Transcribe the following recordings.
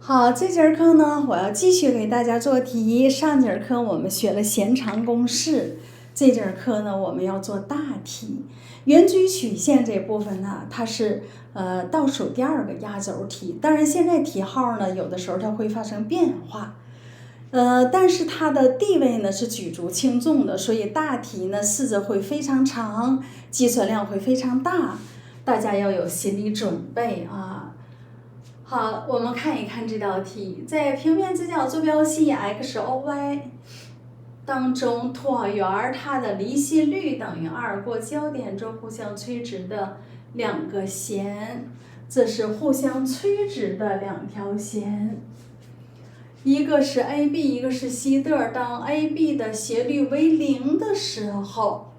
好，这节课呢，我要继续给大家做题。上节课我们学了弦长公式，这节课呢，我们要做大题。圆矩曲线这部分呢，它是倒数第二个压轴题。当然，现在题号呢，有的时候它会发生变化，但是它的地位呢是举足轻重的，所以大题呢式子会非常长，计算量会非常大，大家要有心理准备啊。好，我们看一看这道题，在平面直角坐标系 XOY 当中，椭圆它的离心率等于2，过交点做互相垂直的两个弦，这是互相垂直的两条弦，一个是 AB， 一个是 C 的。当 AB 的斜率为0的时候，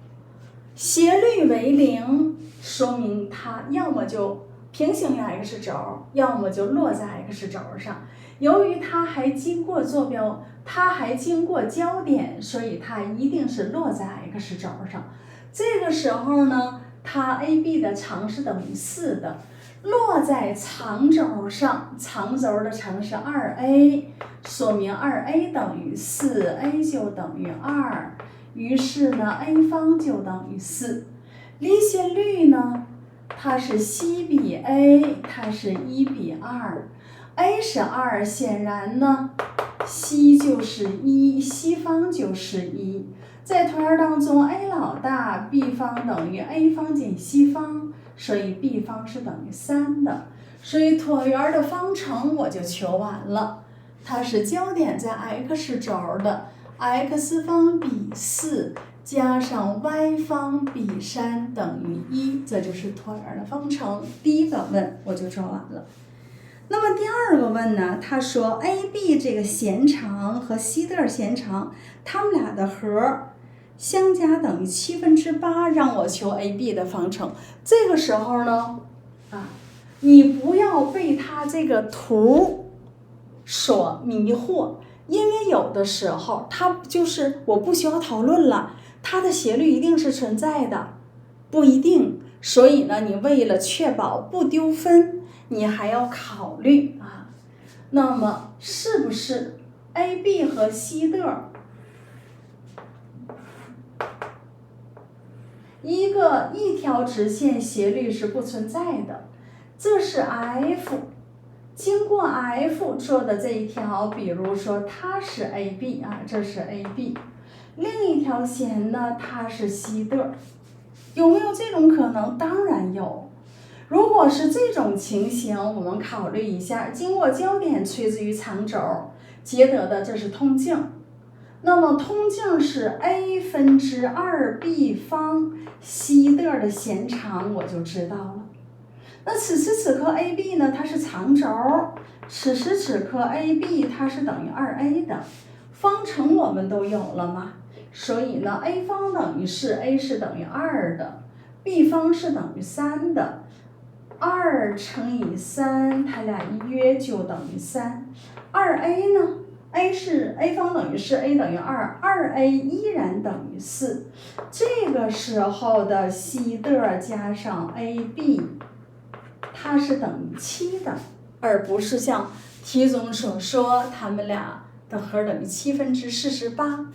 斜率为0，说明它要么就平行于 x 轴，要么就落在 x 轴上。由于它还经过坐标，它还经过交点，所以它一定是落在 x 轴上。这个时候呢，它 AB 的长是等于4的，落在长轴上，长轴的长是 2a， 说明 2a 等于4，a 就等于2，于是呢 a 方就等于4。离心率呢，它是 C 比 A， 它是1比2，A 是2，显然呢 C 就是1， 西方就是1。在椭圆当中 A 老大 ，B 方等于 A 方减西方，所以 B 方是等于3的。所以椭圆的方程我就求完了，它是交点在 x 轴的 x 方比4加上 y 方比3等于1，这就是椭圆的方程。第一个问我就做完了。那么第二个问呢，他说 AB 这个弦长和 C 的弦长，它们俩的和相加等于8/7，让我求 AB 的方程。这个时候呢，你不要被它这个图所迷惑，因为有的时候它就是我不需要讨论了，它的斜率一定是存在的，不一定。所以呢，你为了确保不丢分，你还要考虑啊。那么是不是 AB 和 C 的一条直线斜率是不存在的？这是 F， 经过 F 做的这一条，比如说它是 AB 啊，这是 AB， 另一条弦呢，它是 C 的。有没有这种可能？当然有。如果是这种情形，我们考虑一下，经过交点垂直于长轴结得的，这是通径。那么通径是 a 分之2b 方 C 的弦长，我就知道了。那此时此刻 AB 呢，它是长轴，此时此刻 AB 它是等于 2a 的，方程我们都有了嘛？所以呢 a 方等于4，a 是等于2的， b 方是等于3的，2乘以3，它俩一约就等于3。2a 呢 ，a 方等于4，a 等于2，2a 依然等于4。这个时候的 C 的加上 AB， 它是等于7的，而不是像题中所说，它们俩的和等于48/7。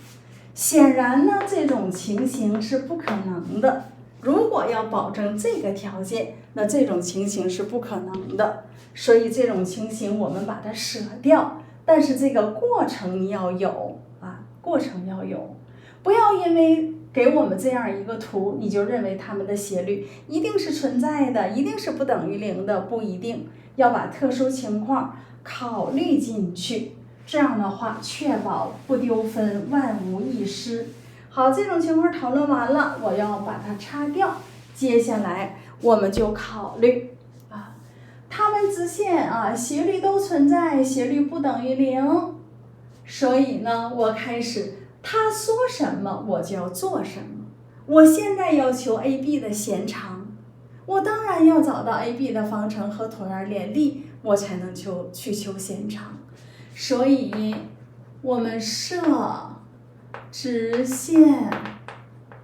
显然呢，这种情形是不可能的。如果要保证这个条件，那这种情形是不可能的。所以这种情形我们把它舍掉，但是这个过程你要有啊，过程要有，不要因为给我们这样一个图，你就认为它们的斜率一定是存在的，一定是不等于0的，不一定，要把特殊情况考虑进去。这样的话，确保不丢分，万无一失。好，这种情况讨论完了，我要把它擦掉。接下来我们就考虑它们直线斜率都存在，斜率不等于0。所以呢，我开始他说什么我就要做什么。我现在要求 AB 的弦长，我当然要找到 AB 的方程和椭圆联立，我才能去求弦长。所以我们设直线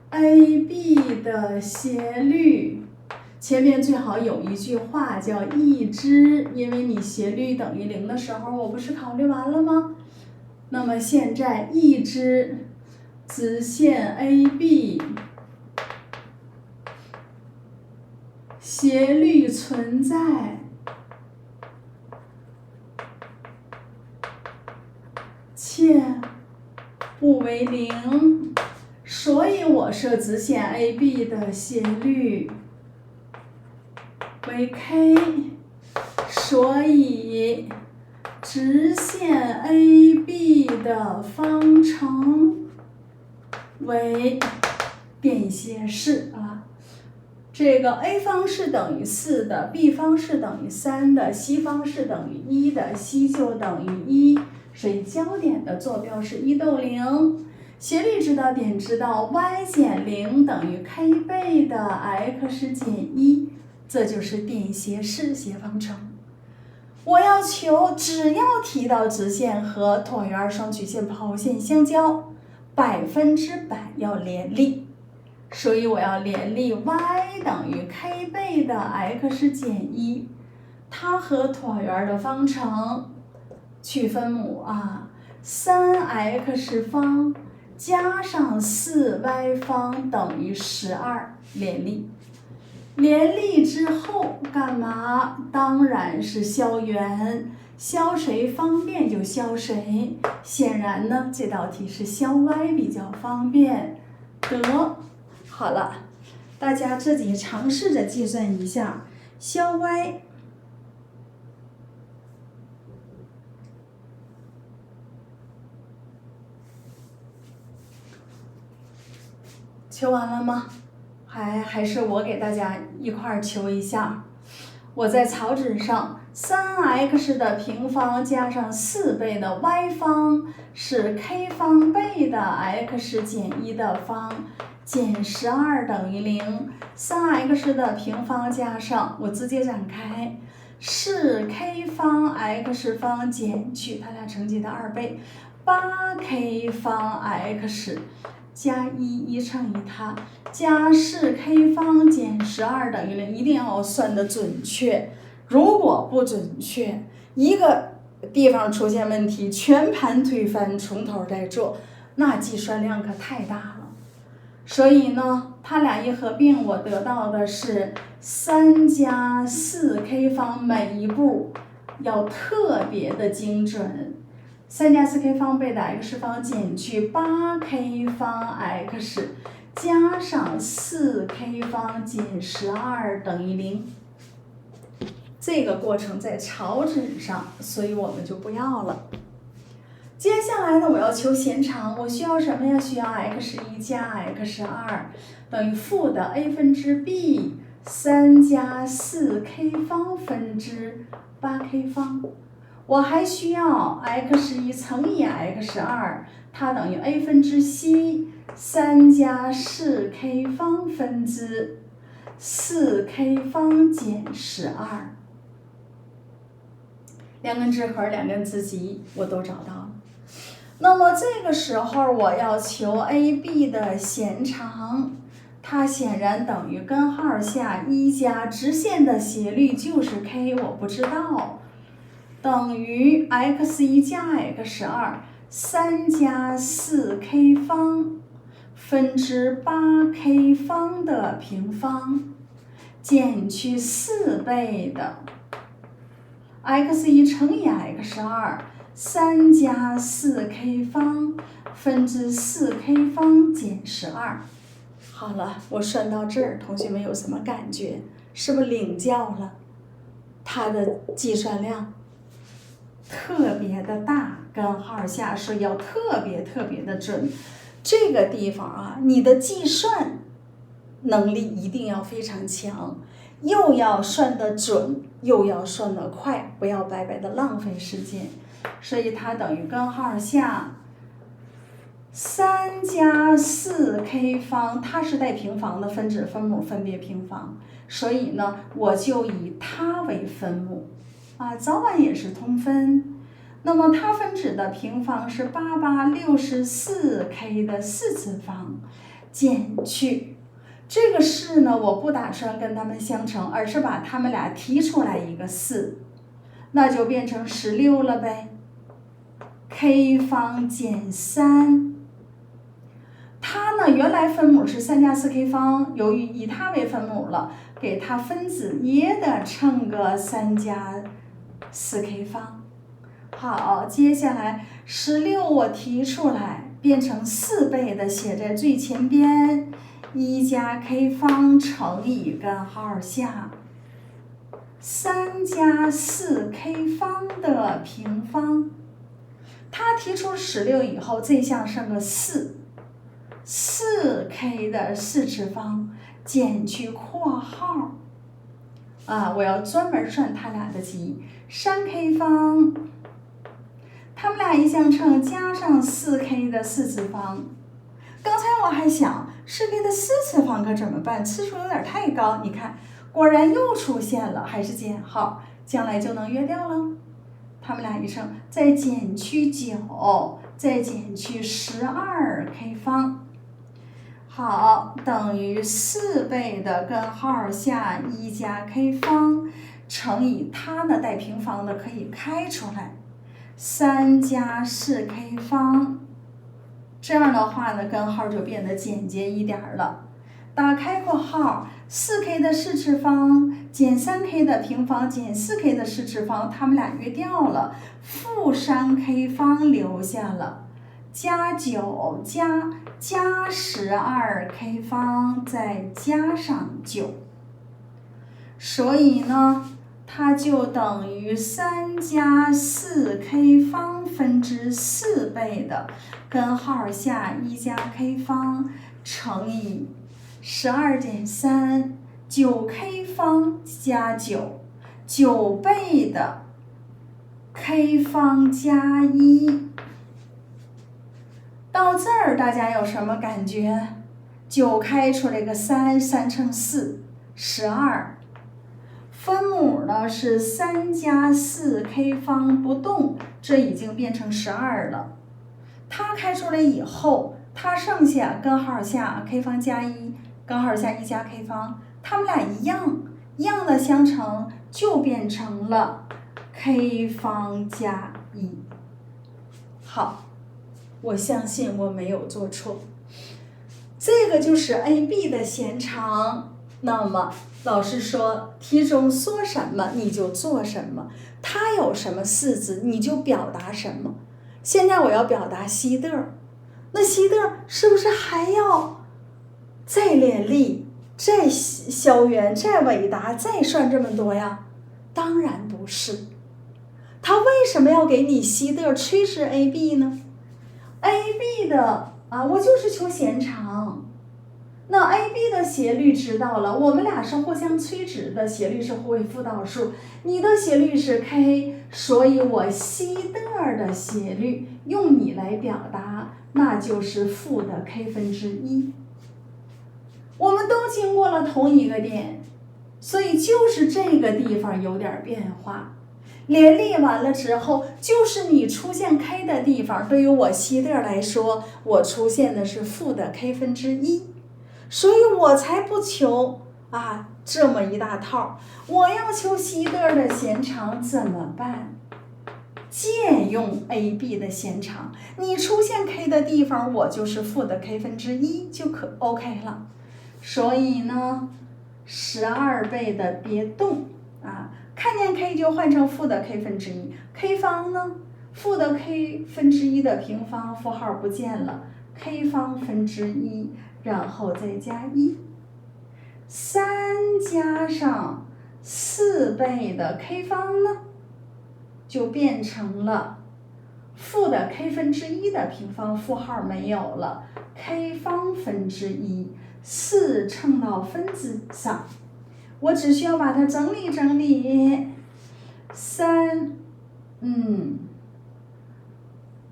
AB 的斜率，前面最好有一句话叫一知，因为你斜率等于0的时候，我不是考虑完了吗？那么现在一知直线 AB 斜率存在，且不为0，所以我设直线 AB 的斜率为 k， 所以直线 AB 的方程为便携式啊。这个 a 方是等于4的 ，b 方是等于3的 ，c 方是等于1的 ，c 就等于1，所以焦点的坐标是1逗0。斜率知道点知道 y 减0等于 k 倍的 x 减1，这就是便携式斜方程。我要求只要提到直线和椭圆双曲线抛线相交，100%要联立，所以我要联立 y 等于 k 倍的 x 减1，它和椭圆的方程取分母啊，3x 方加上4y 方等于12，联立。联立之后干嘛？当然是消圆，消谁方便就消谁。显然呢，这道题是消 y 比较方便。得，好了，大家自己尝试着计算一下，消 y。求完了吗？还是我给大家一块儿求一下。我在草纸上，3x 的平方加上4倍的 y 方是 k 方倍的 x 减1的方，减12等于0。3x 的平方加上，我直接展开，是 k 方 x 方减去它俩乘积的2倍，8k 方 x。加1乘以它，加4k 方减12等于0，一定要算得准确。如果不准确，一个地方出现问题，全盘推翻，从头再做，那计算量可太大了。所以呢，它俩一合并，我得到的是3加4k 方，每一步要特别的精准。3加4k 方倍的 x 方减去8k 方 x 加上4k 方减12等于0。这个过程在草纸上，所以我们就不要了。接下来呢，我要求弦长，我需要什么呀？需要 x1 加 x2 等于负的 a 分之 b 3加4k 方分之8k 方。我还需要 x1 乘以 x2， 它等于 a 分之 c 3加4k 方分之4k 方减12。两根直核，两根直极，我都找到了。那么这个时候我要求 AB 的弦长，它显然等于根号下1加直线的斜率就是 k， 我不知道。等于 x1 加 x2 3加4k 方分之8k 方的平方减去4倍的 x1 乘以 x2 3加4k 方分之4k 方减12。好了，我算到这儿，同学们有什么感觉？是不是领教了？它的计算量特别的大，根号下是要特别的准。这个地方啊，你的计算能力一定要非常强，又要算得准，又要算得快，不要白白的浪费时间。所以它等于根号下3加4k 方，它是带平方的，分子分母分别平方，所以呢，我就以它为分母。早晚也是通分。那么它分子的平方是8864k 的4次方，减去这个式呢，我不打算跟它们相乘，而是把它们俩提出来一个4，那就变成16了呗。k 方减3，它呢原来分母是3加 4k 方，由于以它为分母了，给它分子也得乘个3加 4k 方。好，接下来16我提出来，变成4倍的写在最前边，1加 k 方乘以根号下3加 4k 方的平方。他提出16以后，这项剩个4，4k 的4次方减去括号，我要专门算它俩的积，3k 方，它们俩一相乘，加上4k 的4次方。刚才我还想4k 的4次方可怎么办？次数有点太高，你看，果然又出现了，还是减号，将来就能约掉了。它们俩一乘，再减去9，再减去12k 方，好，等于4倍的根号下1加 k 方乘以它呢带平方的可以开出来，3加 4k 方，这样的话呢根号就变得简洁一点了。打开括号，4k 的4次方减 3k 的平方减 4k 的4次方，它们俩约掉了，负 3k 方留下了，加9加 12k 方再加上9，所以呢它就等于3加 4k 方分之4倍的根号下1加 k 方乘以12减3 9k 方加9，9倍的 k 方加1。到这儿大家有什么感觉？9开出来个3，3乘4 12，分母呢是3加 4k 方不动，这已经变成12了。它开出来以后，它剩下根号下 k 方加1，根号下1加 k 方，它们俩一样的相乘，就变成了 k 方加1。好，我相信我没有做错。这个就是 AB 的弦长。那么老师说题中说什么你就做什么，它有什么式子你就表达什么。现在我要表达西嘚，那西嘚是不是还要再练力，再消圆，再伟达，再算这么多呀？当然不是。他为什么要给你西嘚垂直 AB 呢？ AB 的我就是求弦长。那 AB 的斜率知道了，我们俩是互相垂直的，斜率是互为辅导数，你的斜率是 k， 所以我西嘚的斜率用你来表达，那就是负的 k 分之1。我们都经过了同一个点，所以就是这个地方有点变化。联立完了之后，就是你出现 k 的地方，对于我西嘚来说，我出现的是负的 k 分之1，所以我才不求这么一大套，我要求西嘚的弦长怎么办？借用 AB 的弦长，你出现 k 的地方，我就是负的 k 分之1就OK 了。所以呢，12倍的别动看见 k 就换成负的 k 分之1， k 方呢，负的 k 分之1的平方，负号不见了， k 方分之1，然后再加1，3加上4倍的 k 方呢，就变成了负的 k 分之1的平方，负号没有了， k 方分之1，4乘到分子上，我只需要把它整理整理，3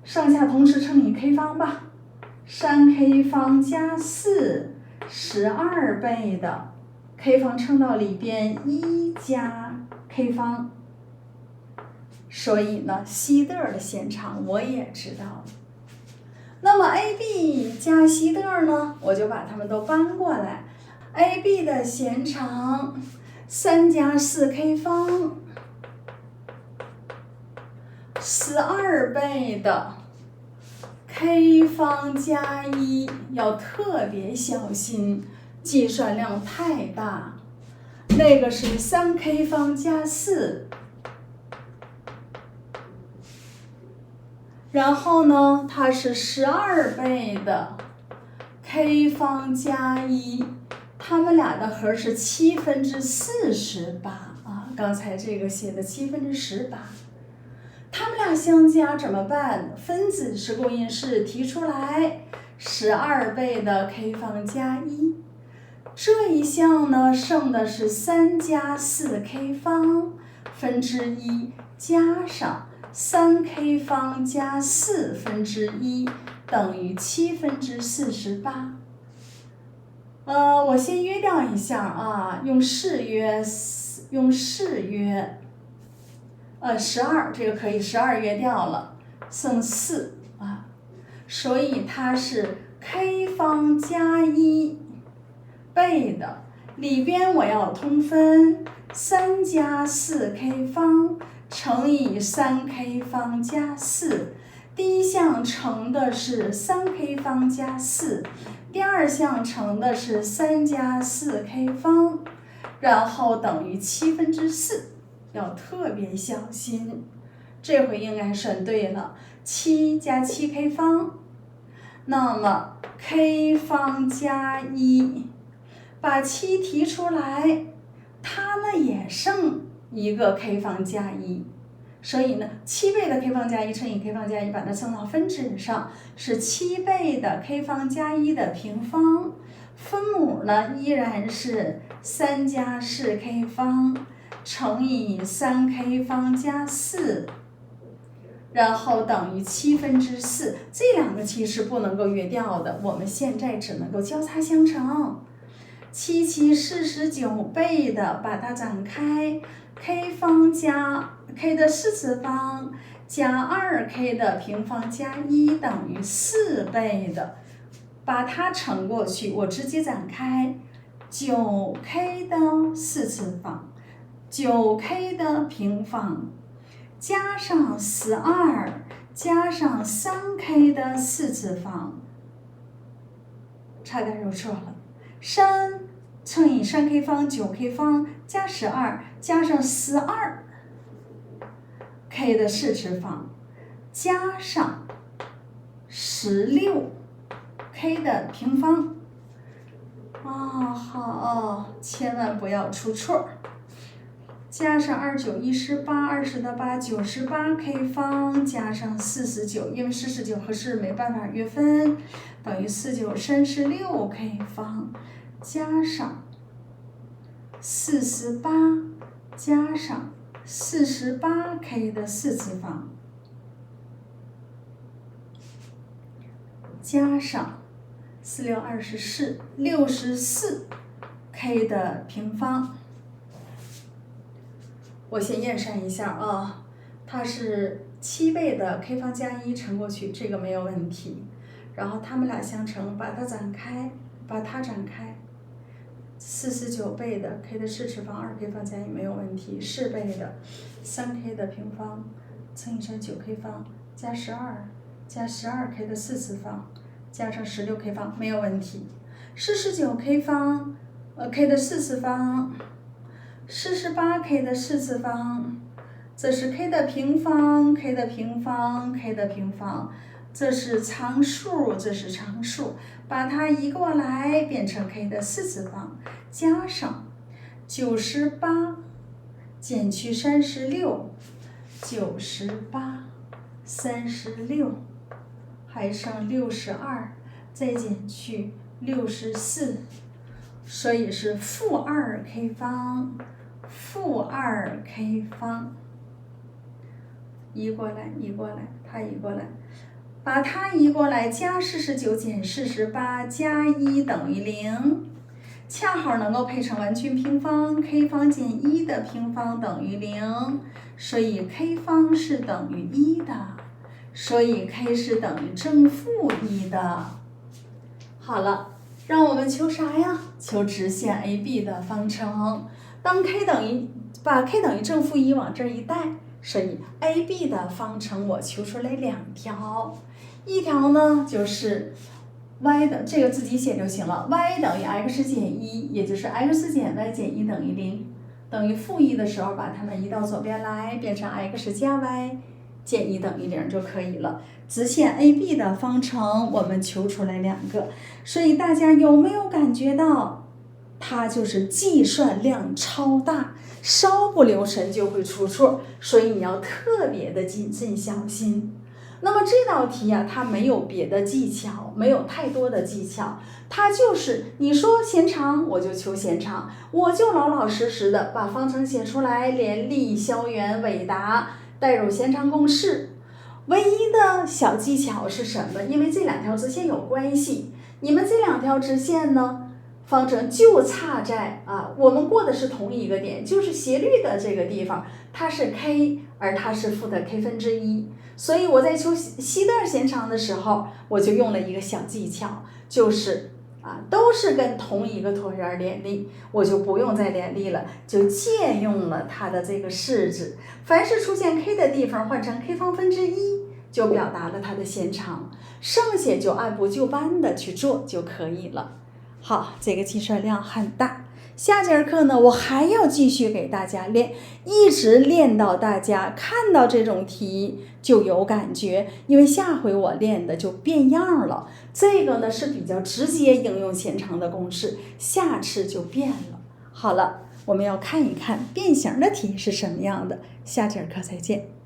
上下同时乘以 k 方吧，3k 方加4 12倍的 k 方乘到里边1加 k 方，所以呢西嘚的弦长我也知道了。那么 AB 加西嘚呢，我就把它们都搬过来 AB 的弦长3加4k 方，12倍的 k 方加1，要特别小心，计算量太大。那个是3k 方加4，然后呢，它是12倍的 k 方加1，它们俩的和是48/48啊。刚才这个写的18/18，它们俩相加怎么办？分子式、公因式提出来，12倍的 k 方加1。这一项呢，剩的是3加4k 方分之1加上3k 方加4分之1等于48/48。我先约掉一下啊，用式约12，这个可以12约掉了，剩4啊，所以它是 k 方加1倍的，里边我要通分3加4k 方乘以3k 方加4，第一项乘的是3k 方加4，第二项乘的是3加4k 方，然后等于4/7，要特别小心。这回应该算对了，7加7k 方，那么 k 方加1。把7提出来，它呢也剩一个 k 方加1，所以呢7倍的 k 方加1乘以 k 方加1，把它乘到分子上，是7倍的 k 方加1的平方，分母呢依然是3加4k 方乘以3k 方加4，然后等于4/7，这两个7是不能够约掉的，我们现在只能够交叉相乘。49倍的，把它展开 ，k 方加 k 的4次方加2k 的平方加1等于4倍的，把它乘过去，我直接展开 9k 的4次方，9k 的平方加上12加上3k 的4次方，差点又错了。3乘以3k 方 9k 方加12加上12k 的4次方加上16k 的平方。好，千万不要出错。加上2、9、18 ，20的8 98k 方加上49，因为49和4没办法约分，等于49 36k 方加上48加上48k 的4次方加上4、6、24 64k 的平方。我先验算一下啊，它是7倍的 k 方加1乘过去，这个没有问题。然后它们俩相乘，把它展开，49倍的 k 的4次方2k 方加1没有问题，4倍的 3k 的平方乘以上 9k 方加12加12k 的4次方加上16k 方没有问题。49k 方k 的4次方，48k 的4次方，这是 k 的平方 ，k 的平方 ，k 的平方，这是常数，这是常数，把它移过来变成 k 的4次方，加上98减去36， 9836，还剩62，再减去64，所以是-2k 方，-2k 方，移过来，它移过来，把它移过来，加49减48加1等于0，恰好能够配成完全平方 ，k 方减1的平方等于0，所以 k 方是等于1的，所以 k 是等于正负1的。好了，让我们求啥呀？求直线 AB 的方程。当 k 等于把 k 等于正负1往这儿一带，所以 AB 的方程我求出来2条，一条呢就是 y 的这个自己写就行了 ，y 等于 x 减1，也就是 x 减 y 减1等于0，等于负1的时候把它们移到左边来，变成 x 加 y 减1等于0就可以了。直线 AB 的方程我们求出来2个，所以大家有没有感觉到，它就是计算量超大，稍不留神就会出错，所以你要特别的谨慎小心。那么这道题啊，它没有别的技巧，没有太多的技巧，它就是你说弦长，我就求弦长，我就老老实实的把方程写出来，联立、消元、伟达，代入弦长公式。唯一的小技巧是什么？因为这2条直线有关系，你们这2条直线呢，方程就差在我们过的是同一个点，就是斜率的这个地方，它是 k， 而它是负的 k 分之1，所以我在求西段弦长的时候，我就用了一个小技巧，就是都是跟同一个椭圆联立，我就不用再联立了，就借用了它的这个式子，凡是出现 k 的地方换成 k 方分之1，就表达了它的弦长，剩下就按部就班的去做就可以了。好，这个计算量很大，下节课呢，我还要继续给大家练，一直练到大家看到这种题就有感觉，因为下回我练的就变样了。这个呢是比较直接应用弦长的公式，下次就变了。好了，我们要看一看变形的题是什么样的，下节课再见。